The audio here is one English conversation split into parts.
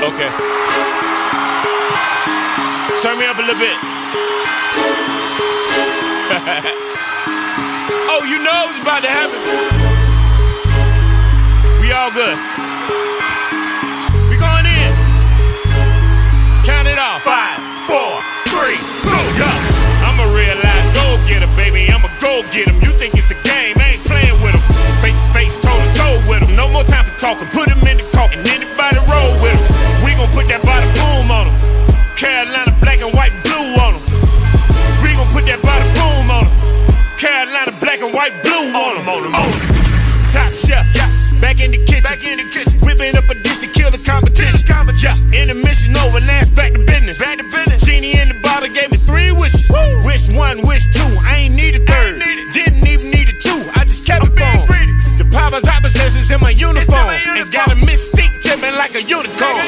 Okay. Turn me up a little bit. Oh, you know it's about to happen. We all good. We going in. Count it off. 5, 4, 3, 2, go. I'm a real life go-getter, baby. I'm a go-getter. You think it's a game, I ain't playing with them. Face to face, toe to toe with them. No more time for talking. Put them in the coffin. Anybody roll with them. We gon' put that body boom on them. Carolina black and white blue on them. We gon' put that body boom on them. Carolina black and white blue on them. Top chef, yeah. Back in the kitchen, whipping up a dish to kill the competition. Yeah. Intermission over, last back to business. Genie in the bottle gave me 3 wishes. Woo. Wish 1, wish 2, I ain't need a third. Didn't even need a 2, I just kept it on. The powers opposites in my uniform. And got a mystique tipping like a unicorn.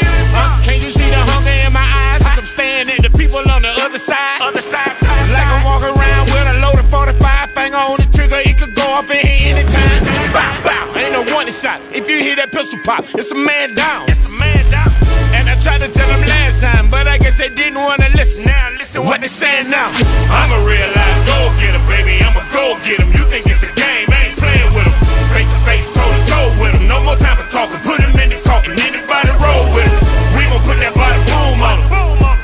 Can't you see the hunger in my eyes? As I'm staring at the people on the other side. Like I'm walking around with a loaded 45 finger on the trigger. It could go off in here anytime. Bow, bow. Ain't no warning shot. If you hear that pistol pop, it's a man down. And I tried to tell them last time, but I guess they didn't want to listen. Now listen what they saying now. I'm a real life go-getter, baby. I'm a go-getter. You think it's a game, I ain't playing with them. Face to face, toe to toe with them. No more time for talking. Put them in the coffin. Anybody roll with them. We gon' put that body boom on them.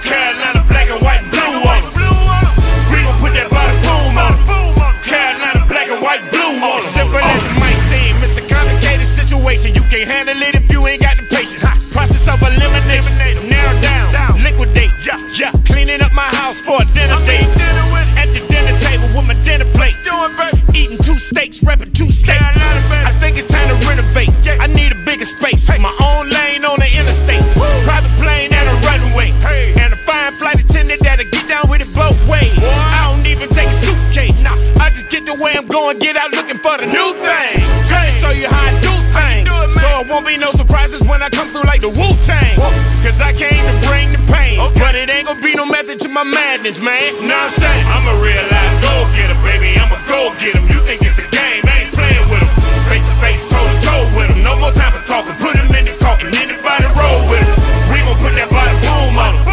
Carolina black and white blue on them. We gon' put that body boom on them. Carolina black and white blue on them. Simple as it might seem, it's a complicated situation. You can't handle it if you ain't got the patience. Process of elimination, narrow down, liquidate. Yeah, cleaning up my house for a dinner date. At the dinner table with my dinner plate. Eating 2 steaks, repping 2 states. I think it's time to renovate. I need a bigger space. My own lane on the interstate. Private plane and a runway. And a fine flight attendant that'll get down with it both ways. I don't even take a suitcase. I just get the way I'm going, get out looking for the new thing. Trying to show you how I do things. So it won't be no surprises when I come through like the Wu-Tang. Cause I came to bring the pain. But it ain't gonna be no method to my madness, man. Know what I'm saying? I'm a real life go-getter, baby. I'm a go-getter. You think it's a game, I ain't playing with them. Face to face, toe to toe with them. No more time for talking. Put them in the coffin. Anybody roll with them. We gon' put that body boom on them.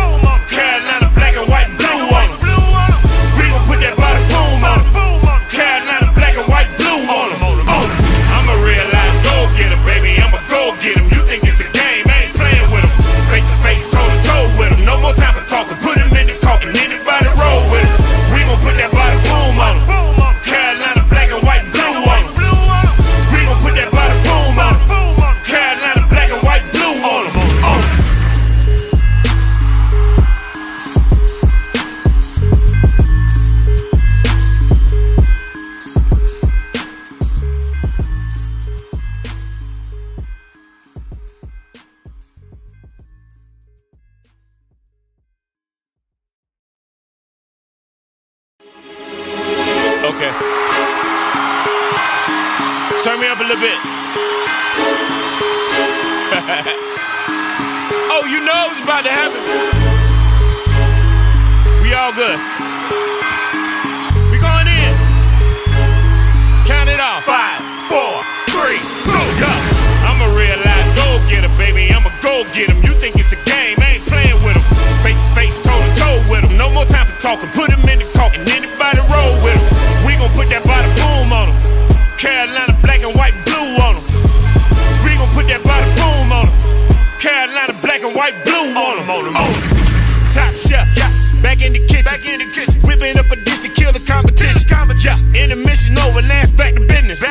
Carolina black and white blue on them. We gon' put that body boom on them. Carolina black and white blue on them. I'm a real life go-getter, baby. I'm a go-getter. You think it's a game, I ain't playing with them. Face to face, toe to toe with them. No more time for talking. Put them in the coffin. Anybody roll with them. We gon' put that body boom on them. Carolina black and white blue on them. We gon' put that body boom on them. Carolina black and white blue on them. Okay. Turn me up a little bit. Oh, you know it's about to happen. We all good. We going in. Count it off. 5, 4, 3, 2, go. I'm a real life go-getter, baby. I'm a go-getter. You think it's a game, I ain't playing with them. Face to face, toe to toe with them. No more time for talking. Put them in the coffin. Anybody roll with them. We gon' put that body boom on them. Carolina black and white blue on them. We gon' put that body boom on them. Carolina black and white blue on them. Top chef, yeah. Back in the kitchen, whipping up a dish to kill the competition. Yeah. Intermission over, last back to business.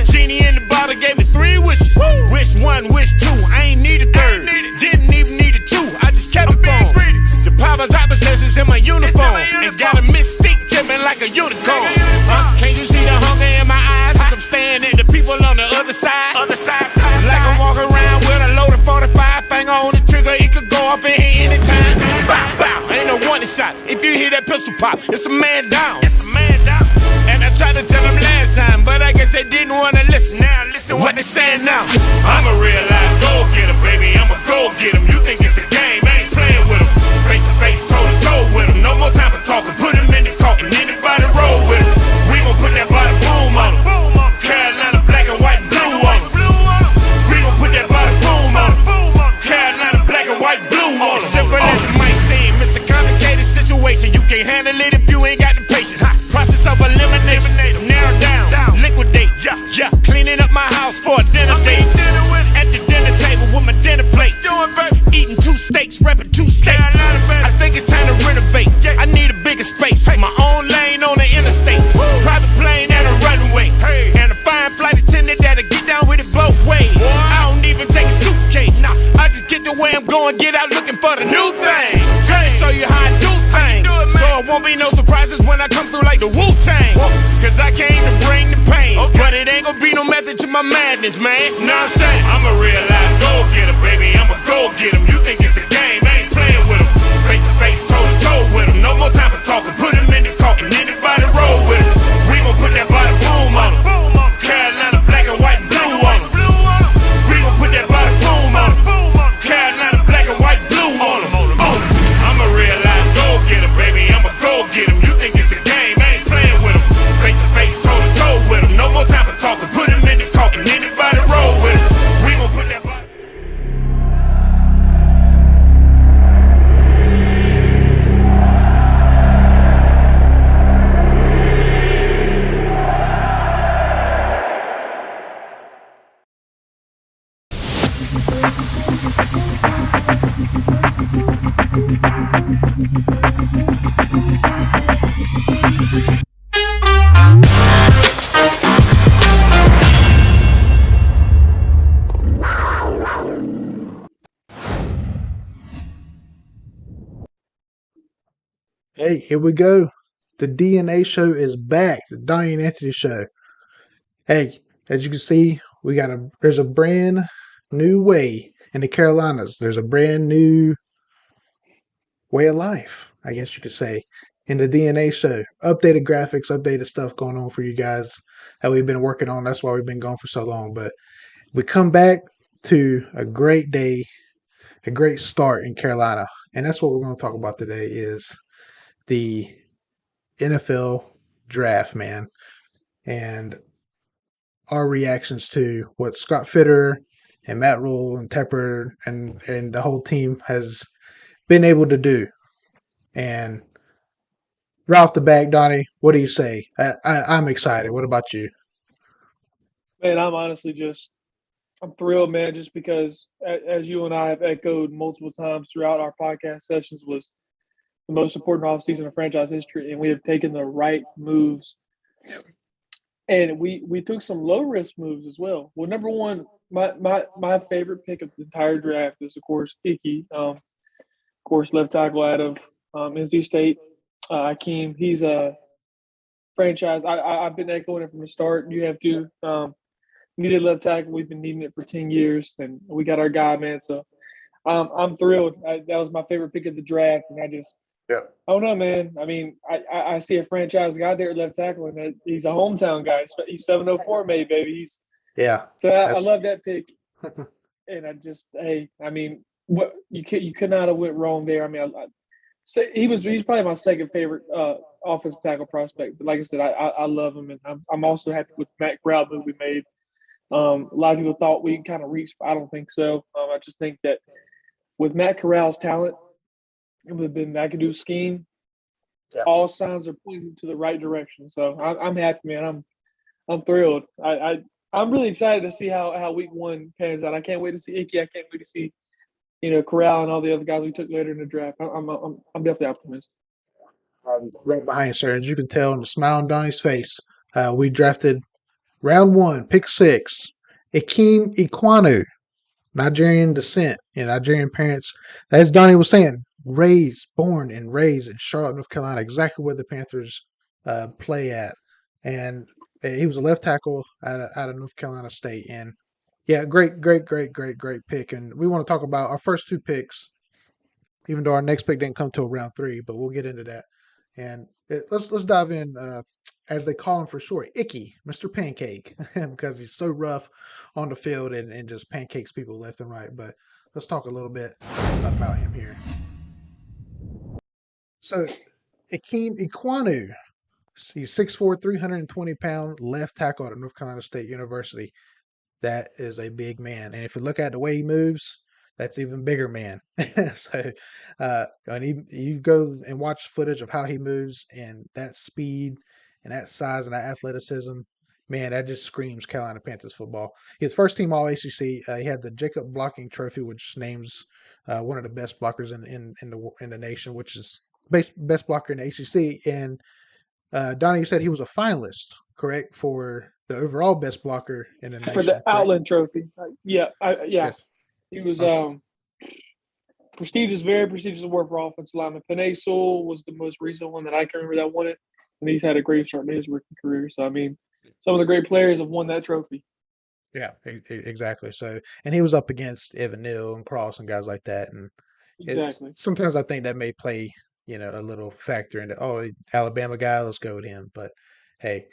Genie in the bottle gave me 3 wishes. Woo. Wish 1, wish 2, I ain't need a third. Didn't even need a 2, I just kept it on. The powers opposites in my uniform. And got a mystique tipping like a unicorn. Can't you see the hunger in my eyes? As I'm staring at the people on the other side. Like I'm walking around with a loaded 45 finger on the trigger. It could go off in here anytime. Bow, bow. Ain't no warning shot. If you hear that pistol pop, it's a man down. And I tried to tell them last time, but I guess they didn't want to listen. Now listen what they saying now. I'm a real life go-getter, baby. I'm a go-getter. You think it's a game, I ain't playing with them. Face to face, toe to toe with them. No more time for talking. Put them in the coffin. Anybody roll with them. We gon' put that body boom on them. Carolina black and white blue on them. We gon' put that body boom on them. Carolina black and white weight. Eating 2 steaks, repping 2 states. I think it's time to renovate. I need a bigger space. My own lane on the interstate. Private plane and a runway. And a fine flight attendant that'll get down with it both ways. I don't even take a suitcase. I just get the way I'm going, get out looking for the new thing. Trying to show you how I do things. So it won't be no surprises when I come through like the Wu-Tang. Cause I came to bring the pain. But it ain't gonna be no method to my madness, man. Know what I'm saying? I'm a real life go-getter, baby. I'm a go-getter. You think it's a game, I ain't playing with them. Face to face, toe to toe with them. No more time for talking, put them in the coffin. Anybody roll with them. We gon' put that body boom on them. Carolina black and white and blue on them. We gon' put that body boom on them. Carolina black and white and blue on them. I'm a real life go-getter, baby. I'm a go-getter. You think it's a game, I ain't playing with them. Face to face, toe to toe with them. No more time for talking, put them in the coffin. Anybody roll with them. We gon' put that body. Hey, here we go. The DNA show is back. The Donnie and Anthony show. Hey, as you can see, there's a brand new way in the Carolinas. There's a brand new way of life, I guess you could say, in the DNA show. Updated graphics, updated stuff going on for you guys that we've been working on. That's why we've been gone for so long. But we come back to a great day, a great start in Carolina. And that's what we're going to talk about today is the NFL draft, man, and our reactions to what Scott Fitter and Matt Rule and Tepper and the whole team has been able to do. And right off the bat, Donnie, what do you say? I'm excited. What about you? Man, I'm honestly I'm thrilled, man, just because as you and I have echoed multiple times throughout our podcast sessions was the most important offseason of franchise history, and we have taken the right moves. And we took some low risk moves as well. Well, number one, my favorite pick of the entire draft is of course Icky, of course left tackle out of NC State. Akeem, he's a franchise. I've been echoing it from the start. You have to needed left tackle. We've been needing it for 10 years, and we got our guy, man. So I'm thrilled. That was my favorite pick of the draft, and Yeah. I don't know, man. I mean, I see a franchise guy there at left tackle, and he's a hometown guy. He's 704 made, baby. Yeah. So I love that pick. And I mean, what you could not have went wrong there. I mean, he's probably my second favorite offensive tackle prospect. But like I said, I love him, and I'm also happy with Matt Corral move we made. A lot of people thought we kind of reached, but I don't think so. I just think that with Matt Corral's talent, it would have been McAdoo's scheme. Yeah. All signs are pointing to the right direction. So I'm happy, man. I'm thrilled. I'm really excited to see how week one pans out. I can't wait to see Icky. I can't wait to see Corral and all the other guys we took later in the draft. I'm definitely optimistic. Right behind you, sir. As you can tell in the smile on Donnie's face, we drafted round 1, pick 6, Akeem Ikwanu, Nigerian descent, Nigerian parents. As Donnie was saying, born and raised in Charlotte, North Carolina, exactly where the Panthers play at. And he was a left tackle out of North Carolina State. And yeah, great pick. And we want to talk about our first 2 picks, even though our next pick didn't come till round 3, but we'll get into that. And let's dive in, as they call him for short, Icky, Mr. Pancake, because he's so rough on the field and just pancakes people left and right. But let's talk a little bit about him here. So, Akeem Ikwanu, he's 6'4", 320-pound left tackle at North Carolina State University. That is a big man. And if you look at the way he moves, that's even bigger man. So, and you go and watch footage of how he moves and that speed and that size and that athleticism. Man, that just screams Carolina Panthers football. His first team All ACC. He had the Jacob Blocking Trophy, which names one of the best blockers in the nation, which is best blocker in the ACC. And Donnie, you said he was a finalist, correct, for the overall best blocker in the For the nation, correct? Outland Trophy. Yeah. Yes. He was Okay. prestigious, very prestigious award for offensive lineman. Panay Sewell was the most recent one that I can remember that won it, and he's had a great start in his rookie career. So I mean, some of the great players have won that trophy. Yeah, exactly. So, and he was up against Evan Neal and Cross and guys like that, and it's Exactly. sometimes I think that may play, a little factor into, Alabama guy, let's go with him. But hey,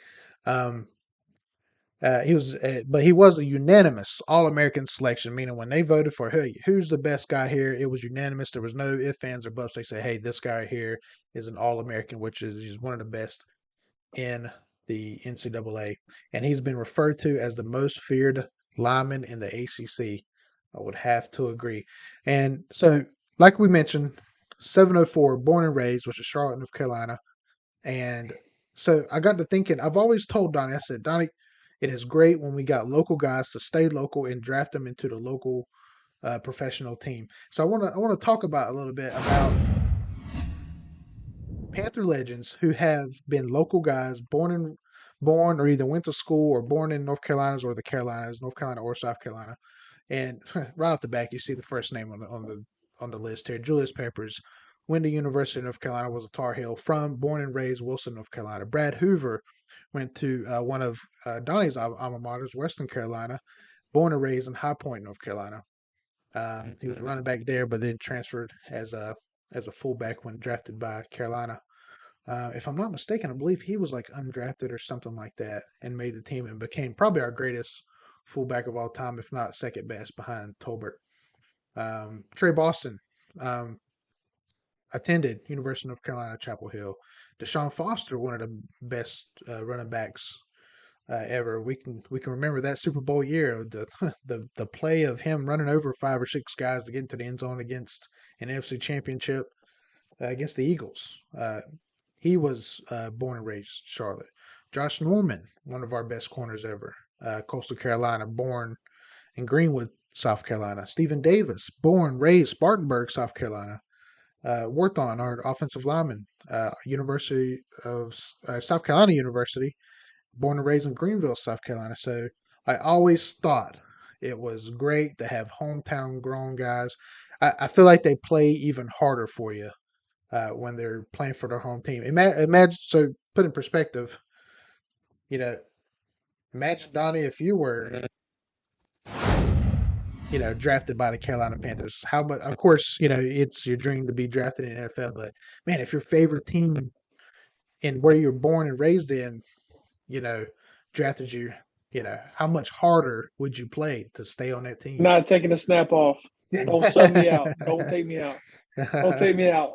um, but he was a unanimous All American selection, meaning when they voted for who's the best guy here, it was unanimous. There was no ifs, ands, or buts. They say, hey, this guy here is an All American, which is he's one of the best in the NCAA, and he's been referred to as the most feared lineman in the ACC. I would have to agree. And so, like we mentioned, 704, born and raised, which is Charlotte, North Carolina. And so I got to thinking, I've always told Donnie, I said, Donnie, it is great when we got local guys to stay local and draft them into the local professional team. So I want to talk about a little bit about Panther legends who have been local guys born or either went to school or born in North Carolinas or the Carolinas, North Carolina or South Carolina. And right off the back, you see the first name on the list here. Julius Peppers went to University of North Carolina, was a Tar Heel born and raised Wilson, North Carolina. Brad Hoover went to one of Donnie's alma maters, Western Carolina, born and raised in High Point, North Carolina. He was running back there, but then transferred as a fullback when drafted by Carolina. If I'm not mistaken, I believe he was like undrafted or something like that and made the team and became probably our greatest fullback of all time, if not second best behind Tolbert. Trey Boston um, attended University of North Carolina, Chapel Hill. Deshaun Foster, one of the best running backs ever. We can remember that Super Bowl year, the the play of him running over 5 or 6 guys to get into the end zone against an NFC Championship against the Eagles. He was born and raised Charlotte. Josh Norman, one of our best corners ever, Coastal Carolina, born in Greenwood, South Carolina. Stephen Davis, born, raised Spartanburg, South Carolina. Worthon, our offensive lineman, University of South Carolina University, born and raised in Greenville, South Carolina. So I always thought it was great to have hometown grown guys. I feel like they play even harder for you when they're playing for their home team. Imagine, so put in perspective, you know, imagine Donnie if you were, drafted by the Carolina Panthers. How much? Of course, it's your dream to be drafted in the NFL, but man, if your favorite team and where you're born and raised in, you know, drafted you, how much harder would you play to stay on that team? Not taking a snap off. Don't sub me out. Don't take me out. Don't take me out.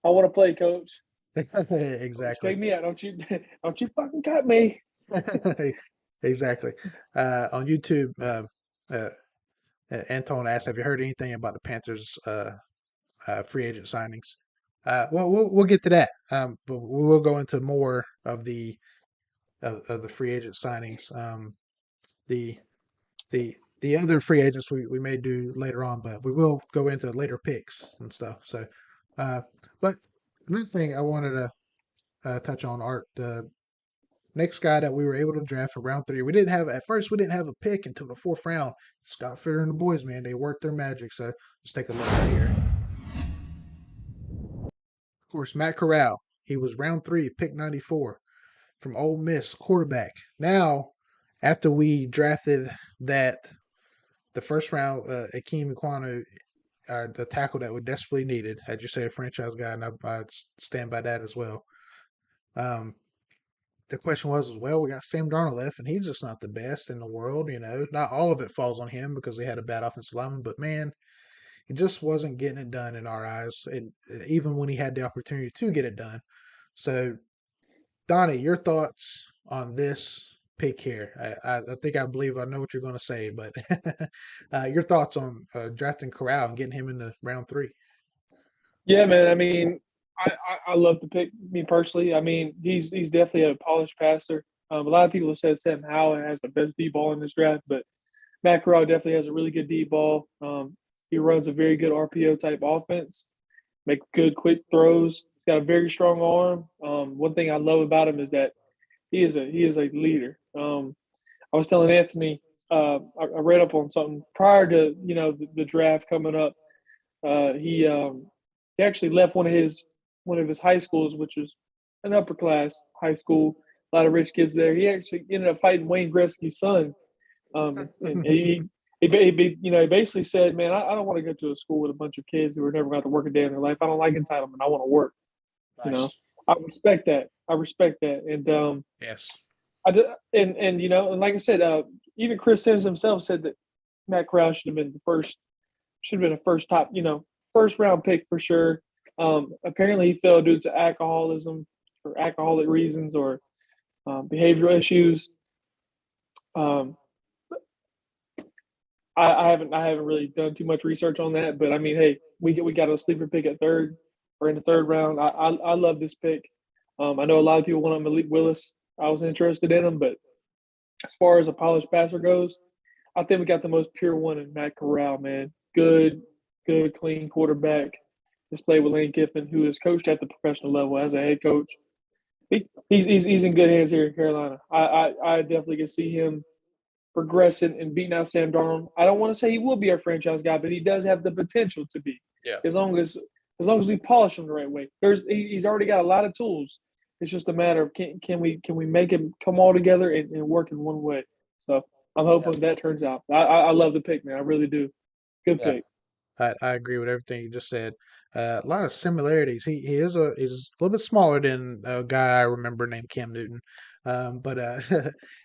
I want to play, coach. Coach, Exactly. take me out. Don't you fucking cut me. Exactly. On YouTube, uh, Anton asked, "Have you heard anything about the Panthers' free agent signings?" Well, we'll get to that, but we will go into more of the free agent signings. The the other free agents we may do later on, but we will go into later picks and stuff. So, uh, but another thing I wanted to touch on, Art, the next guy that we were able to draft for round 3. We didn't have a pick until the 4th round. Scott Fitter and the boys, man, they worked their magic. So let's take a look right here. Of course, Matt Corral. He was round 3, pick 94 from Ole Miss, quarterback. Now, after we drafted the first round, Akeem Iquanu, the tackle that we desperately needed, as you say, a franchise guy, and I stand by that as well. The question was, well, we got Sam Darnold left, and he's just not the best in the world. Not all of it falls on him because they had a bad offensive lineman, but man, he just wasn't getting it done in our eyes, and even when he had the opportunity to get it done. So, Donnie, your thoughts on this pick here? I believe I know what you're going to say, but your thoughts on drafting Corral and getting him in the round 3? Yeah, man. I mean, I love the pick. Me personally, I mean, he's definitely a polished passer. A lot of people have said Sam Howell has the best deep ball in this draft, but Matt Corral definitely has a really good deep ball. He runs a very good RPO type offense, make good quick throws. He's got a very strong arm. One thing I love about him is that he is a leader. I was telling Anthony, I read up on something prior to the draft coming up. He actually left one of his high schools, which was an upper class high school. A lot of rich kids there. He actually ended up fighting Wayne Gretzky's son, and he basically said, "Man, I don't want to go to a school with a bunch of kids who are never going to work a day in their life. I don't like entitlement. I want to work." You know, Nice. I respect that. I respect that, and Yes. and like I said, even Chris Sims himself said that Matt Corral should have been a first top, first round pick for sure. Apparently, he fell due to alcoholism for alcoholic reasons or behavioral issues. Um, I haven't really done too much research on that, but I mean, hey, we got a sleeper pick at third or in the third round. I love this pick. I know a lot of people want Malik Willis. I was interested in him, but as far as a polished passer goes, I think we got the most pure one in Matt Corral, man. Good, clean quarterback. Has played with Lane Kiffin, who has coached at the professional level as a head coach. He's in good hands here in Carolina. I definitely can see him progressing and beating out Sam Darnold. I don't want to say he will be our franchise guy, but he does have the potential to be. Yeah. As long as we polish him the right way. He's already got a lot of tools. It's just a matter of can we make him come all together and work in one way. So I'm hoping that turns out. I love the pick, man. I really do. Good Yeah. pick. I agree with everything you just said. A lot of similarities. He's a little bit smaller than a guy I remember named Cam Newton, but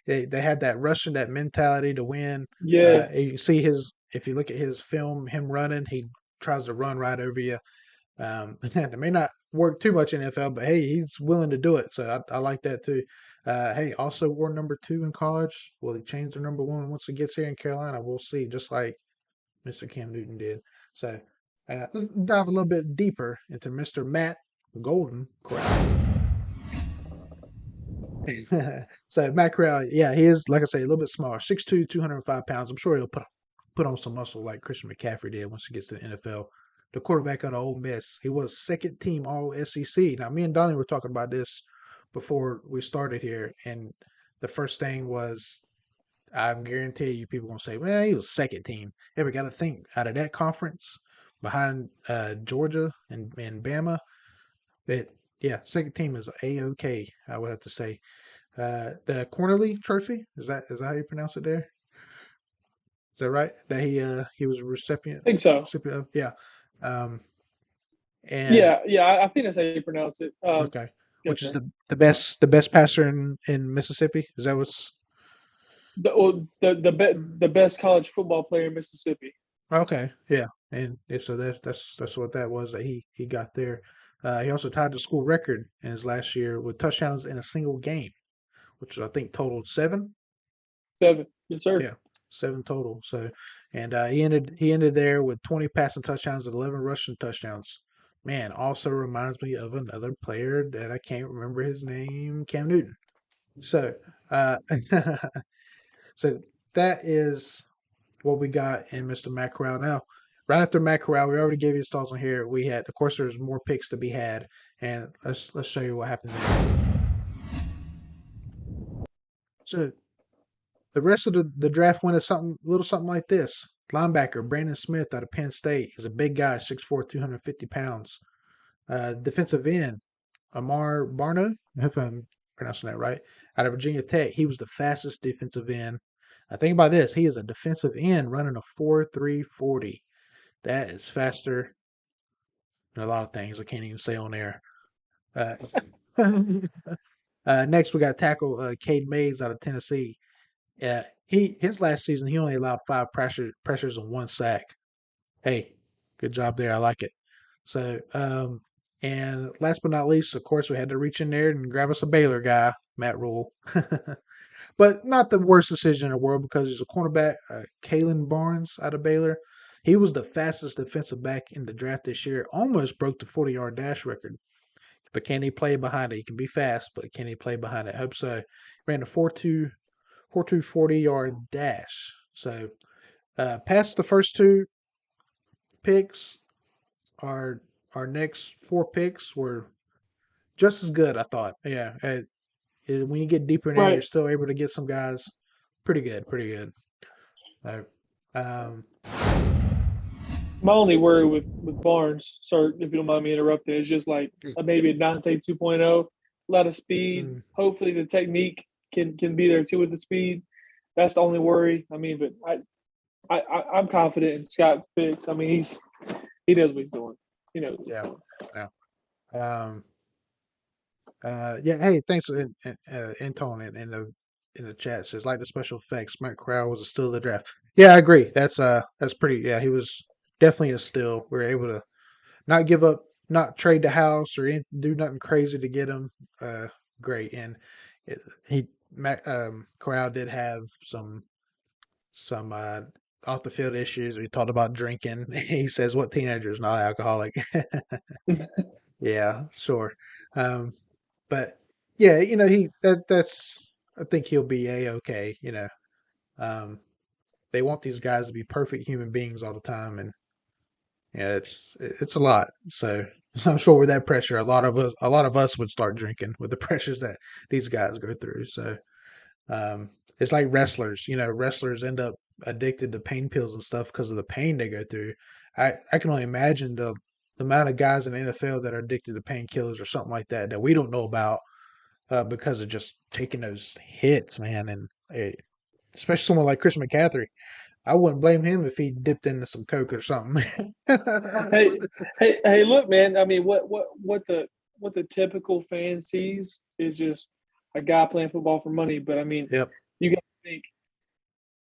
they had that Russian that mentality to win. Yeah. You see his if you look at his film, him running, he tries to run right over you. It may not work too much in NFL, but hey, he's willing to do it. So I like that too. Hey, also wore number 2 in college. Will he change to number 1 once he gets here in Carolina? We'll see. Just like Mr. Cam Newton did. So let's dive a little bit deeper into Mr. Matt Golden Corral. So Matt Corral, yeah, he is like I say, a little bit smaller, 6'2", 205 pounds. I'm sure he'll put on some muscle like Christian McCaffrey did once he gets to the NFL. The quarterback of the Ole Miss, he was second team All SEC. Now me and Donnie were talking about this before we started here, and the first thing was I'm guarantee you people gonna say, well, he was second team. Yeah, we got to think out of that conference behind Georgia and Bama. That yeah, second team is a-okay. I would have to say. The Cornerly Trophy is that how you pronounce it there? Is that right? That he was a recipient I think so. recipient of? Yeah. Um, and Yeah. I think that's how you pronounce it. okay, which is Gotcha. the best passer in Mississippi? Is that what's The best college football player in Mississippi. okay? Yeah, and so that's what that was that he got there. He also tied the school record in his last year with touchdowns in a single game, which I think totaled 7. 7. Yes, sir. Yeah, 7 total. So, and he ended there with 20 passing touchdowns and 11 rushing touchdowns. Man, also reminds me of another player that I can't remember his name, Cam Newton. So, so that is what we got in Mr. Matt Corral. Now, right after Matt Corral, we already gave you his thoughts on here. We had, of course, there's more picks to be had, and let's show you what happened there. So the rest of the draft went as something like this. Linebacker Brandon Smith out of Penn State is a big guy, 6'4", 250 pounds. Defensive end Amar Barno, if I'm pronouncing that right, out of Virginia Tech. He was the fastest defensive end. Think about this. He is a defensive end running a 4.3 40. That is faster than a lot of things I can't even say on air. Uh, next, we got tackle Cade Mays out of Tennessee. His last season he only allowed 5 pressures and 1 sack. Hey, good job there. I like it. So, and last but not least, of course, we had to reach in there and grab us a Baylor guy, Matt Rule. But not the worst decision in the world because he's a cornerback, Kalen Barnes out of Baylor. He was the fastest defensive back in the draft this year. Almost broke the 40-yard dash record. but can he play behind it? He can be fast, but can he play behind it? I hope so. Ran a 4.2 40-yard dash. So past the first two picks, our next four picks were just as good. I thought. Yeah, when you get deeper in there, you're Right. still able to get some guys pretty good, pretty good. So, um, My only worry with Barnes, sorry if you don't mind me interrupting, is just like maybe a Dante 2.0, a lot of speed. mm, Hopefully the technique can be there too with the speed. That's the only worry. I mean, but I'm confident in Scott Fix. I mean, he knows what he's doing. He knows what he's yeah, doing. yeah. Um, yeah. Hey, thanks, Anton in the chat says like the special effects. Matt Corral was a steal of the draft. Yeah, I agree. That's pretty. Yeah, he was definitely a steal. We were able to not give up, not trade the house or do nothing crazy to get him. Great, and it, he Corral did have some off the field issues. We talked about drinking. He says, "What teenager is not alcoholic?" Yeah, sure. Um, but yeah, that's I think he'll be a okay. Um, they want these guys to be perfect human beings all the time, and yeah, it's a lot. So I'm sure with that pressure, a lot of us would start drinking with the pressures that these guys go through. So it's like wrestlers. Wrestlers end up addicted to pain pills and stuff because of the pain they go through. I can only imagine the amount of guys in the NFL that are addicted to painkillers or something like that we don't know about because of just taking those hits, man. And especially someone like Chris McCaffrey, I wouldn't blame him if he dipped into some coke or something. Hey, hey! Look, man. I mean, what the typical fan sees is just a guy playing football for money. But I mean, Yep. you got to think.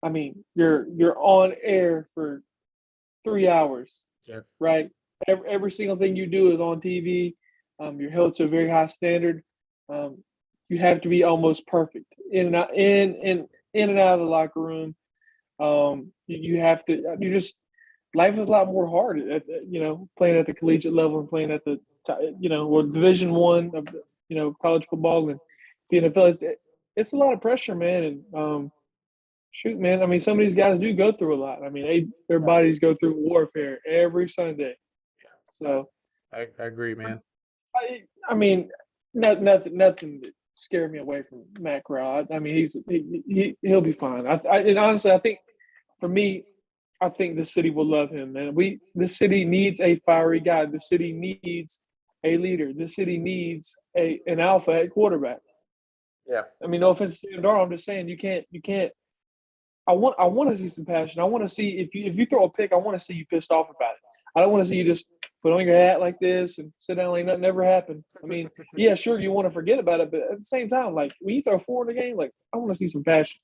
I mean, you're on air for 3 hours, Yeah. right? Every single thing you do is on TV. You're held to a very high standard. Um, you have to be almost perfect in and out, in and out of the locker room. You have to. You just life is a lot more hard. Playing at the collegiate level and playing at the Division One of college football and the NFL. It's a lot of pressure, man. And shoot, man. I mean, some of these guys do go through a lot. I mean, their Yeah. bodies go through warfare every Sunday. So, I agree, man. I mean, nothing that scared me away from Matt Corral. I mean, he'll be fine. And honestly, I think for me, I think the city will love him, man. The city needs a fiery guy. The city needs a leader. The city needs an alpha at quarterback. Yeah. I mean, no offense to Sam Darnold, I'm just saying you can't. I want to see some passion. I want to see if you throw a pick, I want to see you pissed off about it. I don't want to see you just put on your hat like this and sit down like nothing ever happened. I mean, yeah, sure, you want to forget about it, but at the same time, like when you throw four in the game, like I want to see some passion.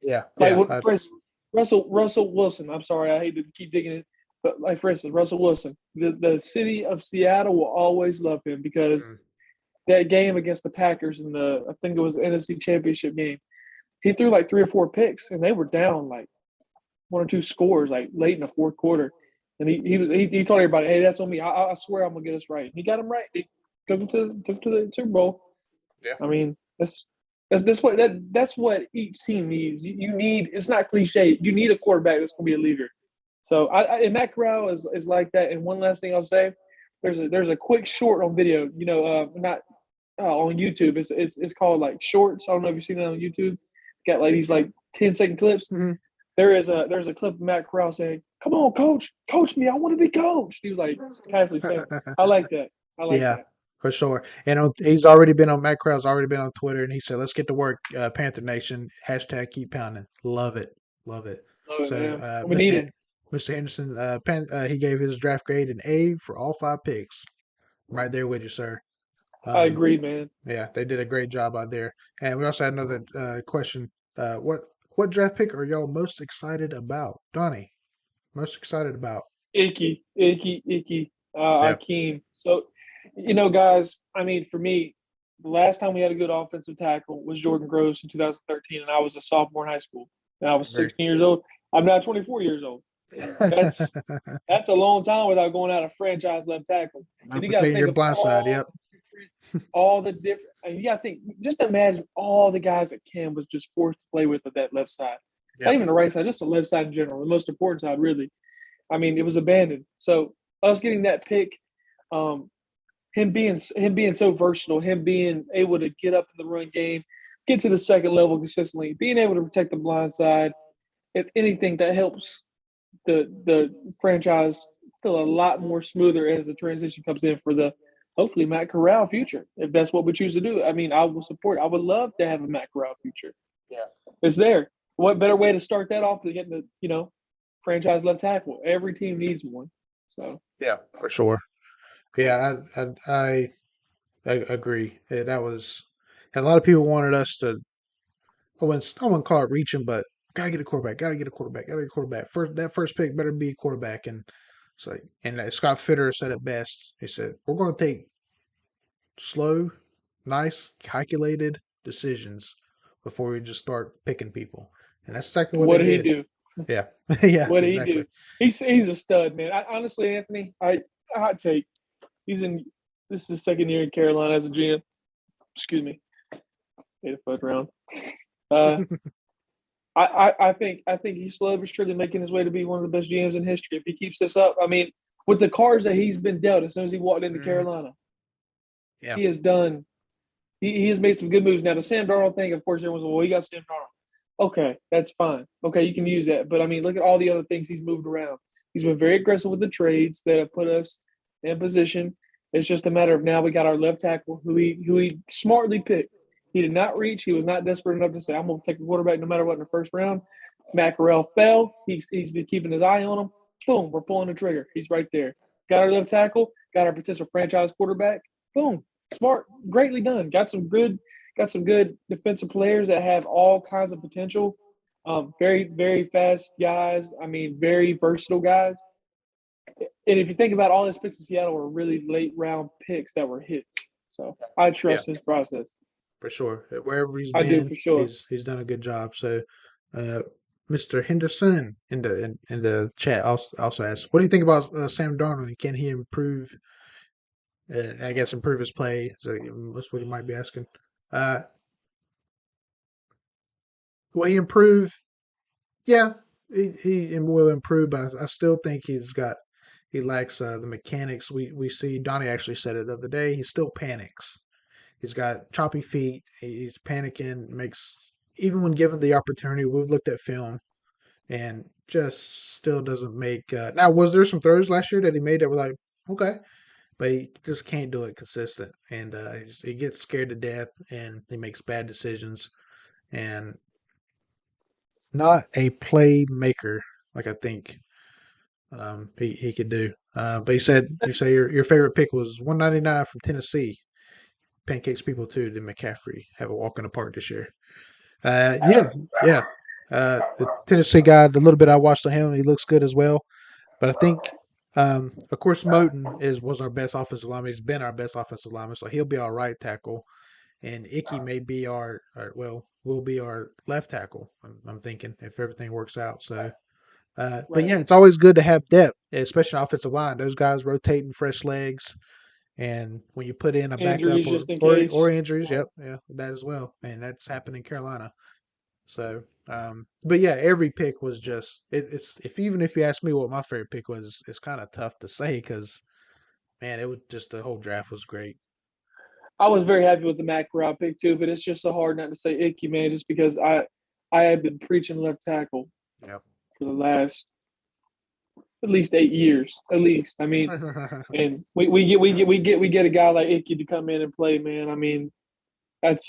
Yeah. Like Yeah. for instance, Russell Wilson. I'm sorry, I hate to keep digging in, but like for instance, Russell Wilson, the city of Seattle will always love him because Mm. that game against the Packers in I think it was the NFC Championship game. He threw like 3 or 4 picks, and they were down like 1 or 2 scores like late in the fourth quarter. And he told everybody, "Hey, that's on me. I swear I'm gonna get this right." He got him right. He took him to the Super Bowl. Yeah. I mean, that's what each team needs. You need. It's not cliche. You need a quarterback that's gonna be a leader. So and Matt Corral is like that. And one last thing I'll say, there's a quick short on video. Not on YouTube. It's called like shorts. I don't know if you've seen that on YouTube. Got like these like 10-second clips. Mm-hmm. There's a clip of Matt Corral saying, "Come on, coach me. I want to be coached." He was like casually saying, "I like that. I like Yeah, that." for sure. And he's already been on Matt Corral's already been on Twitter, and he said, "Let's get to work, Panther Nation. Hashtag keep pounding. Love it, love it." Love it, So, man. We need it. Mr. Henderson, he gave his draft grade an A for all 5 picks. I'm right there with you, sir. I agree, man. Yeah, they did a great job out there. And we also had another question. What draft pick are y'all most excited about, Donnie? Most excited about? Icky. Yeah, Akeem. So, guys. I mean, for me, the last time we had a good offensive tackle was Jordan Gross in 2013, and I was a sophomore in high school, and I was very. 16 years old. I'm now 24 years old. That's a long time without going out of franchise left tackle. And you got to Taking think your of blind side. Yep. histories, all the different. I mean, you got to think. Just imagine all the guys that Cam was just forced to play with at that left side. Not even the right side, just the left side in general. The most important side, really. I mean, it was abandoned. So us getting that pick, him being so versatile, him being able to get up in the run game, get to the second level consistently, being able to protect the blind side. If anything, that helps the franchise feel a lot more smoother as the transition comes in for the hopefully Matt Corral future. If that's what we choose to do, I mean, I will support. I would love to have a Matt Corral future. Yeah, it's there. What better way to start that off than getting the franchise left tackle? Every team needs one. So yeah, for sure. Yeah, I agree. Yeah, that was a lot of people wanted us to. I wouldn't call it reaching, but gotta get a quarterback. Gotta get a quarterback. Gotta get a quarterback. First pick better be a quarterback. And it's like, and Scott Fitter said it best. He said, "We're going to take slow, nice, calculated decisions before we just start picking people." And that's exactly what they what did he did. do? Yeah, yeah, What did he exactly. do? He's a stud, man. Honestly, Anthony, hot take. He's in. This is his second year in Carolina as a GM. Excuse me. Made a foot round. Uh, I think he's slowly but surely making his way to be one of the best GMs in history. If he keeps this up, I mean, with the cards that he's been dealt as soon as he walked into Carolina, Yeah, he has done. He has made some good moves. Now the Sam Darnold thing, of course, everyone's like, well, he got Sam Darnold. Okay, that's fine. Okay, you can use that. But I mean, look at all the other things he's moved around. He's been very aggressive with the trades that have put us in position. It's just a matter of now we got our left tackle who he smartly picked. He did not reach. He was not desperate enough to say, I'm going to take a quarterback no matter what in the first round. Matt Corral fell. He's been keeping his eye on him. Boom, we're pulling the trigger. He's right there. Got our left tackle. Got our potential franchise quarterback. Boom. Smart. Greatly done. Got some good defensive players that have all kinds of potential. Very, very fast guys. I mean, very versatile guys. And if you think about all his picks in Seattle were really late round picks that were hits. So I yeah, trust his process. for sure. Wherever he's I do been, for sure. he's done a good job. So, uh, Mr. Henderson in the chat also asked, "What do you think about Sam Darnold? Can he improve? I guess improve his play." So that's what he might be asking. Uh, will he improve? Yeah, he will improve, but I still think he lacks the mechanics. We see Donnie actually said it the other day. He still panics. He's got choppy feet. He's panicking. Makes even when given the opportunity. We've looked at film and just still doesn't make. Now, was there some throws last year that he made that were like okay, but he just can't do it consistent, and he gets scared to death, and he makes bad decisions, and not a playmaker like I think he could do. But he said you say your favorite pick was 199 from Tennessee. Pancakes people too. Did McCaffrey have a walk in the park this year? Yeah, yeah. The Tennessee guy, the little bit I watched on him, he looks good as well. But I think, of course, Moten was our best offensive lineman. He's been our best offensive lineman, so he'll be our right tackle. And Icky may be will be our left tackle. I'm thinking if everything works out. So, but Right. yeah, it's always good to have depth, especially offensive line. Those guys rotating fresh legs, and when you put in a backup Injuries just in case. or injuries, yep, yeah, that as well, and that's happened in Carolina. So, but yeah, every pick was just it's if even if you ask me what my favorite pick was, it's kind of tough to say because man, it was just the whole draft was great. I was very happy with the Matt Corral pick too, but it's just so hard not to say icky, man, just because I have been preaching left tackle Yep. for the last at least 8 years, at least. I mean, and we get a guy like Icky to come in and play, man. I mean, that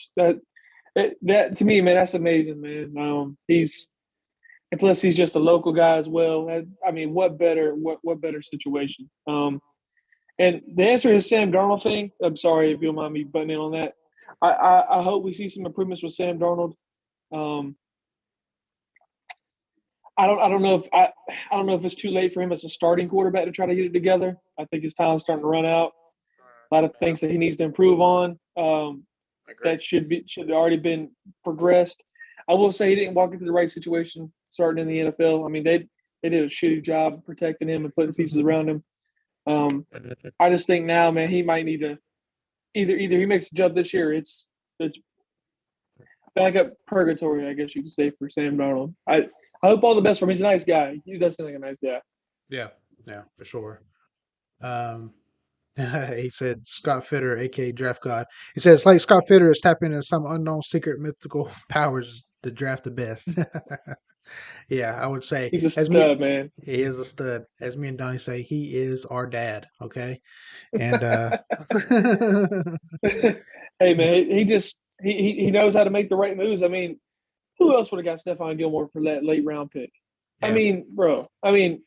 to me, man, that's amazing, man. And plus he's just a local guy as well. I mean, what better situation? And the answer is Sam Darnold thing. I'm sorry if you don't mind me butting in on that. I hope we see some improvements with Sam Darnold. Um, I don't know if I don't know if it's too late for him as a starting quarterback to try to get it together. I think his time's starting to run out. A lot of things that he needs to improve on. That should already been progressed. I will say he didn't walk into the right situation starting in the NFL. I mean, they did a shitty job protecting him and putting pieces around him. I just think now, man, he might need to either he makes a jump this year, it's back up purgatory, I guess you could say, for Sam Darnold. I hope all the best for him. He's a nice guy. He does seem like a nice guy. Yeah, yeah, for sure. Um, he said Scott Fitter, aka Draft God. He says like Scott Fitter is tapping into some unknown secret mythical powers to draft the best. Yeah, I would say He's a as me, stud, man. he is a stud. As me and Donnie say, he is our dad. Okay, and Hey, man, he just he knows how to make the right moves. I mean, who else would have got Stephon Gilmore for that late round pick? I yeah, mean, bro. I mean,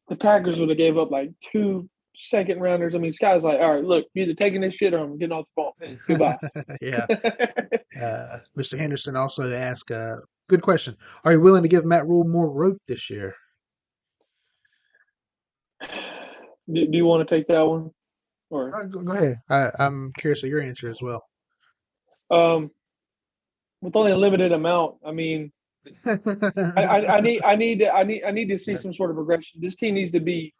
the Packers would have gave up like 2 second rounders. I mean, Sky's like, all right, look, you're either taking this shit or I'm getting off the phone. Goodbye. yeah. Mr. Henderson also asked, good question. Are you willing to give Matt Rule more rope this year? Do you want to take that one? Or Go ahead. I'm curious of your answer as well. um, with only a limited amount, I mean, I need to see some sort of progression. This team needs to be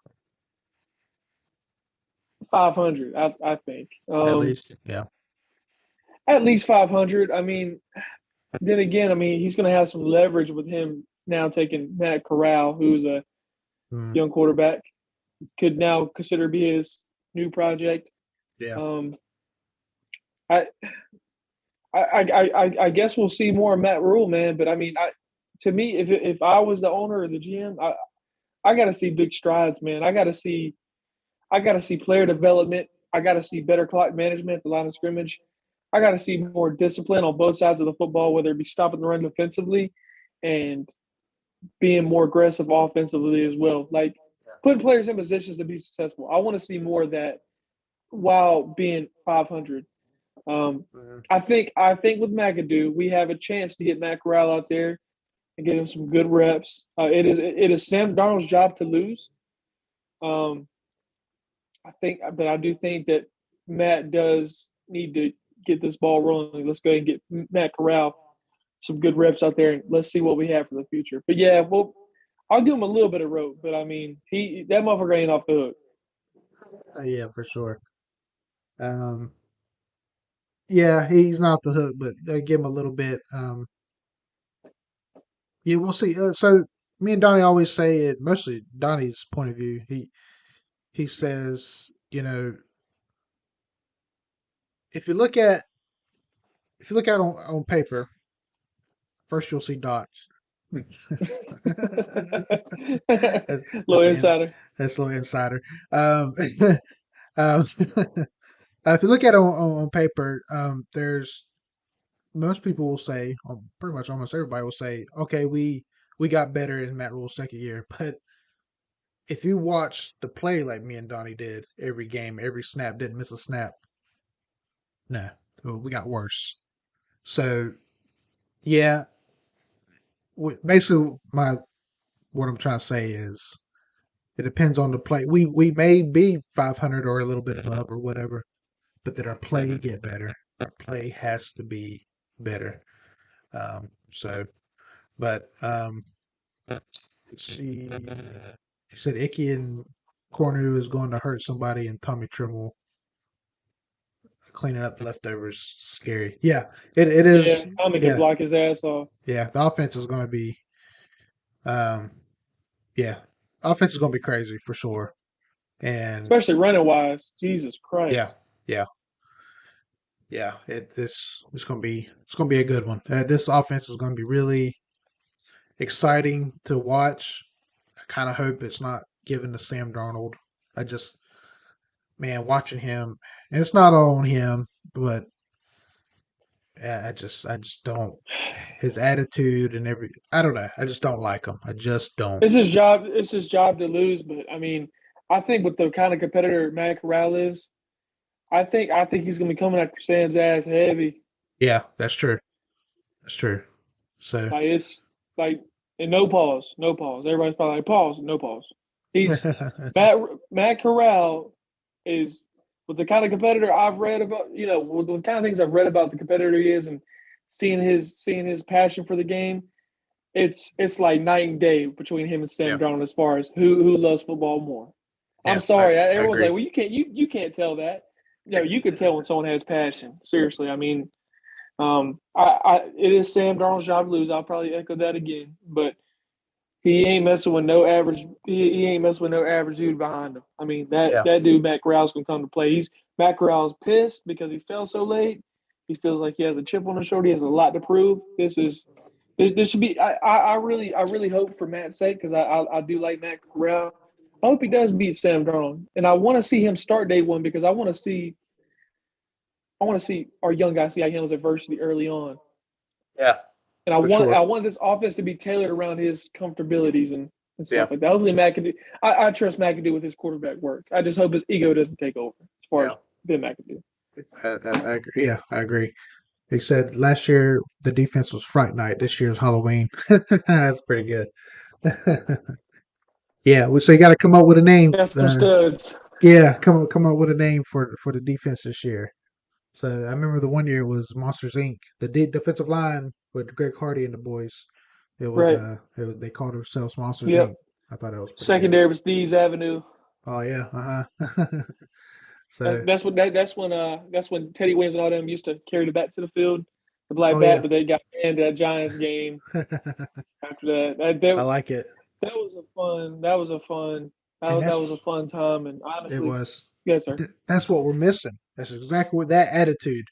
500. I think At least, yeah. at least 500. I mean, then again, I mean, he's going to have some leverage with him now taking Matt Corral, who's a Mm, young quarterback, could now consider be his new project. yeah. Um, I, I guess we'll see more of Matt Rule, man. But I mean, to me, if I was the owner or the GM, I got to see big strides, man. I got to see player development. I got to see better clock management at the line of scrimmage. I got to see more discipline on both sides of the football, whether it be stopping the run defensively and being more aggressive offensively as well. Like putting players in positions to be successful. I want to see more of that while being 500. Mhm. I think with McAdoo, we have a chance to get Matt Corral out there and get him some good reps. It is Sam Darnold's job to lose. Um, but I do think that Matt does need to get this ball rolling. Let's go ahead and get Matt Corral some good reps out there, and let's see what we have for the future. But yeah, well, I'll give him a little bit of rope, but I mean, that motherfucker ain't off the hook. Yeah, for sure. Um, yeah, he's not off the hook, but they give him a little bit. Yeah, we'll see. So me and Donnie always say it, mostly Donnie's point of view. He says, if you look at on paper, first you'll see dots. that's, Little that's, insider. that's a little insider. Um, if you look at it on paper, there's most people will say, pretty much almost everybody will say, okay, we got better in Matt Rule's second year. But if you watch the play like me and Donnie did every game, every snap, didn't miss a snap, no, we got worse. So yeah, basically what I'm trying to say is it depends on the play. We may be 500 or a little bit above or whatever, but that our play get better. Our play has to be better. So, but let's see. He said Icky and Cornu is going to hurt somebody, and Tommy Trimble cleaning up leftovers. Scary. Yeah, it Yeah, is. Tommy can Yeah, block his ass off, yeah. The offense is going to be. Um, yeah, offense is going to be crazy for sure. And especially running wise. Jesus yeah, Christ. yeah, yeah. It's going to be a good one. This offense is going to be really exciting to watch. I kind of hope it's not given to Sam Darnold. I just, man, watching him, and it's not all on him, but I just don't. His attitude and I don't know. I just don't like him. I just don't. It's his job. It's his job to lose. But I mean, I think with the kind of competitor Matt Corral is, I think he's gonna be coming after Sam's ass heavy. Yeah, that's true. That's true. So, Like it's like and no pause, no pause. Everybody's probably like pause, no pause. He's Matt Corral is with the kind of competitor I've read about. With the kind of things I've read about the competitor he is, and seeing his passion for the game. It's like night and day between him and yeah, Sam Darnold as far as who loves football more. I'm yeah, sorry, I everyone's agree. like, well, you can't tell that. You could tell when someone has passion. Seriously, I mean, it is Sam Darnold's job to lose. I'll probably echo that again, but he ain't messing with no average. He ain't messing with no average dude behind him. I mean Yeah. that dude Matt Corral's gonna come to play. Matt Corral's pissed because he fell so late. He feels like he has a chip on his shoulder. He has a lot to prove. This should be. I really hope for Matt's sake because I do like Matt Corral. I hope he does beat Sam Darnold, and I want to see him start day one because I want to see our young guy see how he handles adversity early on. Yeah. And I For want sure. I want this offense to be tailored around his comfortabilities and Yeah. stuff like that. Hopefully Matt can do I trust Matt can do with his quarterback work. I just hope his ego doesn't take over as far as Yeah. Ben McAdoo. I agree. Yeah, I agree. He said last year the defense was Fright Night. This year's Halloween. That's pretty good. Yeah, so you got to come up with a name. Got some studs. Yeah, come up with a name for the defense this year. So I remember the one year was Monsters Inc. The defensive line with Greg Hardy and the boys. Right. They called themselves Monsters Yep. Inc. I thought that was pretty good. Secondary was Steve's Avenue. Oh yeah, So That's when Teddy Williams and all them used to carry the bat to the field, the black oh bat, yeah, but they got banned that Giants game after that. I like it, and That was a fun time. And it honestly, was. yes, sir. That's what we're missing. That's exactly what that attitude.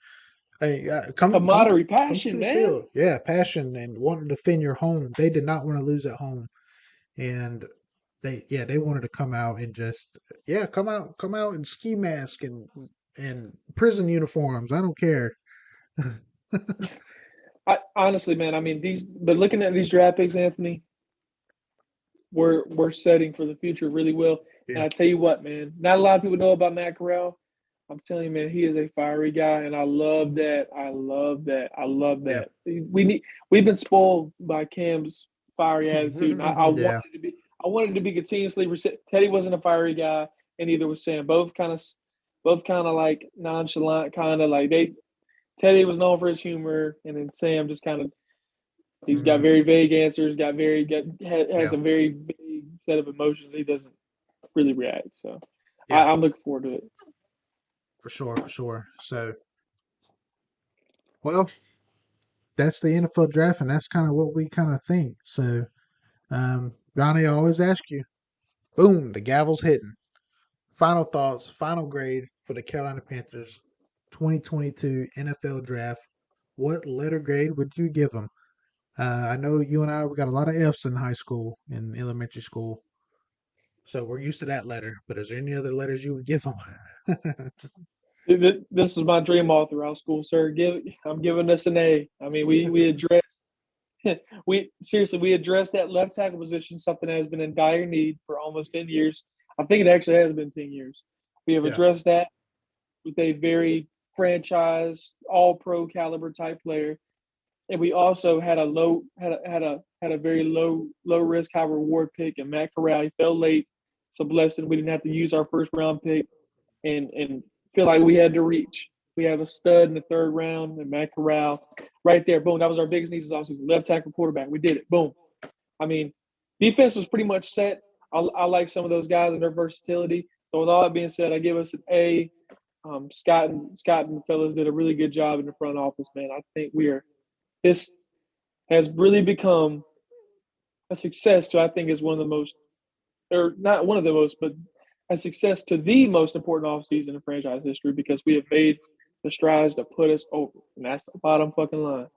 Hey, Camaraderie, come to passion, the man. field. Yeah, passion and wanting to defend your home. They did not want to lose at home, and they wanted to come out and just come out in ski mask and prison uniforms. I don't care. I honestly, man, I mean but looking at these draft picks, Anthony, we're setting for the future really well. And Yeah, I tell you what, man, not a lot of people know about Matt Corral. I'm telling you, man, he is a fiery guy, and I love that. I love that. I love yeah, that. We've been spoiled by Cam's fiery attitude, and yeah, I wanted to be continuously. Teddy wasn't a fiery guy, and neither was Sam. Both kind of like nonchalant, kind of like they. Teddy was known for his humor, and then Sam just kind of he's got hmm very vague answers, has yeah, a very vague set of emotions. He doesn't really react. So yeah, I'm looking forward to it. for sure, for sure. So, well, that's the NFL draft, and that's kind of what we kind of think. So, Ronnie, I always ask you, boom, the gavel's hitting. Final thoughts, final grade for the Carolina Panthers 2022 NFL Draft. What letter grade would you give them? I know you and I we got a lot of F's in high school and elementary school, so we're used to that letter. But is there any other letters you would give them? This is my dream all throughout school, sir. I'm giving this an A. I mean, we addressed we addressed that left tackle position, something that has been in dire need for almost 10 years. I think it actually has been 10 years. We have Yeah. addressed that with a very franchise, all pro caliber type player. And we also had a very low risk, high reward pick in Matt Corral. He fell late. It's a blessing. We didn't have to use our first round pick and feel like we had to reach. We have a stud in the third round and Matt Corral right there. Boom. That was our biggest needs this offseason. Left tackle quarterback. We did it. Boom. I mean, defense was pretty much set. I like some of those guys and their versatility. So with all that being said, I give us an A. Scott and the fellas did a really good job in the front office, man. I think this has really become a success to I think is one of the most, or not one of the most, but a success to the most important offseason in franchise history because we have made the strides to put us over. And that's the bottom fucking line.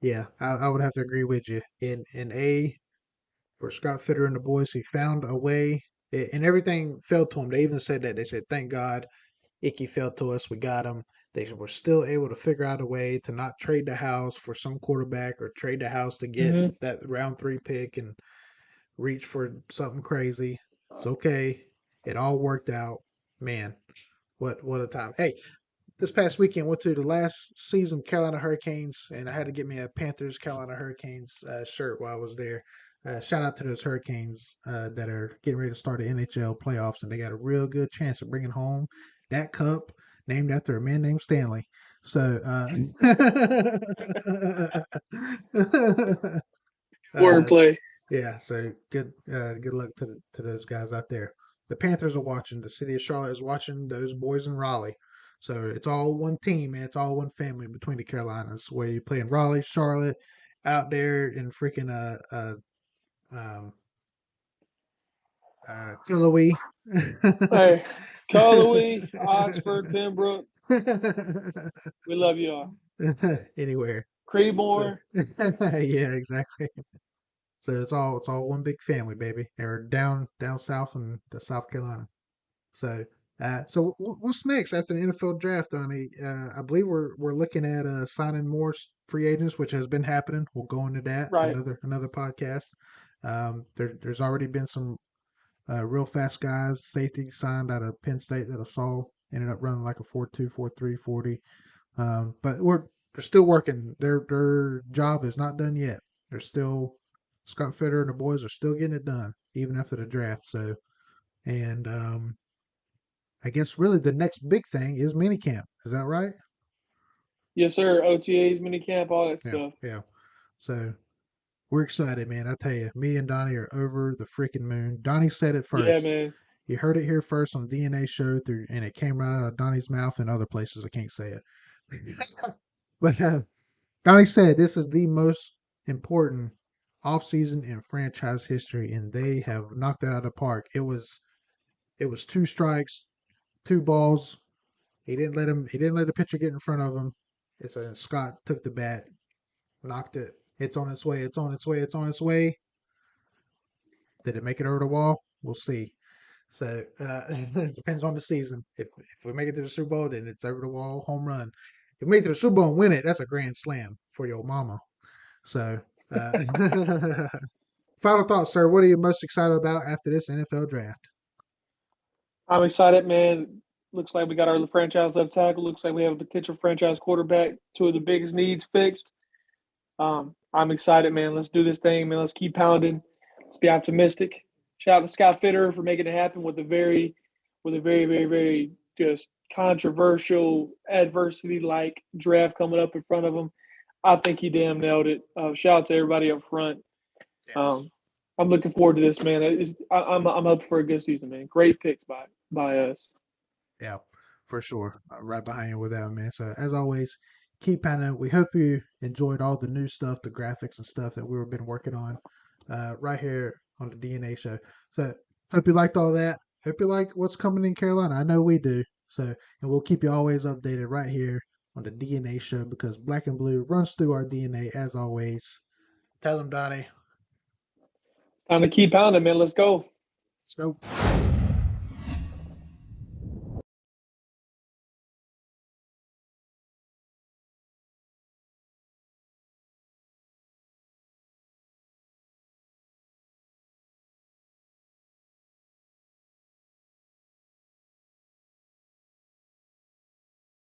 Yeah, I would have to agree with you. In A for Scott Fitter and the boys, he found a way, and everything fell to him. They even said that. They said, "Thank God, Icky fell to us. We got him." They were still able to figure out a way to not trade the house for some quarterback or trade the house to get Mm-hmm. that round 3 pick and reach for something crazy. It's okay. It all worked out. Man, what a time. Hey, this past weekend went to the last season Carolina Hurricanes, and I had to get me a Panthers Carolina Hurricanes shirt while I was there. Shout out to those Hurricanes that are getting ready to start the NHL playoffs, and they got a real good chance of bringing home that cup named after a man named Stanley. So, uh, Wordplay. yeah. So good luck to those guys out there. the Panthers are watching. The city of Charlotte is watching those boys in Raleigh. So it's all one team, man. It's all one family between the Carolinas. Where you play in Raleigh, Charlotte, out there in freaking um Killowee. Hey, Cullowhee, Oxford, Pembroke, we love y'all. Anywhere. So Creedmoor, yeah, exactly. So it's all one big family, baby. They're down south in the South Carolina. So what's next after the NFL draft, Donnie? I believe we're looking at signing more free agents, which has been happening. We'll go into that right? another podcast. There's already been some real fast guys. Safety signed out of Penn State that I saw ended up running like a 4.2, 4.3, 40. But they're still working. Their job is not done yet. They're still Scott Fitter and the boys are still getting it done even after the draft. So and I guess really the next big thing is minicamp. Is that right? Yes, sir. OTAs, minicamp, all that Yeah, stuff. yeah. So we're excited, man. I tell you, me and Donnie are over the freaking moon. Donnie said it Yeah, first. man. You heard it here first on the DNA show, and it came right out of Donnie's mouth and other places. I can't say it. But Donnie said this is the most important offseason in franchise history, and they have knocked it out of the park. It was two strikes, two balls. He didn't let the pitcher get in front of him. It's Scott took the bat, knocked it. It's on its way. It's on its way. It's on its way. Did it make it over the wall? We'll see. So it depends on the season. If we make it to the Super Bowl, then it's over the wall, home run. If we make it to the Super Bowl and win it, that's a grand slam for your mama. So, final thoughts, sir. What are you most excited about after this NFL draft? I'm excited, man. Looks like we got our franchise left tackle. Looks like we have a potential franchise quarterback. Two of the biggest needs fixed. I'm excited, man. Let's do this thing, man. Let's keep pounding. Let's be optimistic. Shout out to Scott Fitter for making it happen with a very, very, very just controversial, adversity like draft coming up in front of him. I think he damn nailed it. Shout out to everybody up front. Yes. Um, I'm looking forward to this, man. I'm hoping for a good season, man. Great picks by us. Yeah, for sure. Right behind you with that, man. So, as always, keep pounding. We hope you enjoyed all the new stuff, the graphics and stuff that we've been working on right here on the DNA show. So, hope you liked all that. Hope you like what's coming in Carolina. I know we do. So, and we'll keep you always updated right here on the DNA show because black and blue runs through our DNA as always. Tell them, Donnie. Time to keep pounding, man. Let's go. Let's go.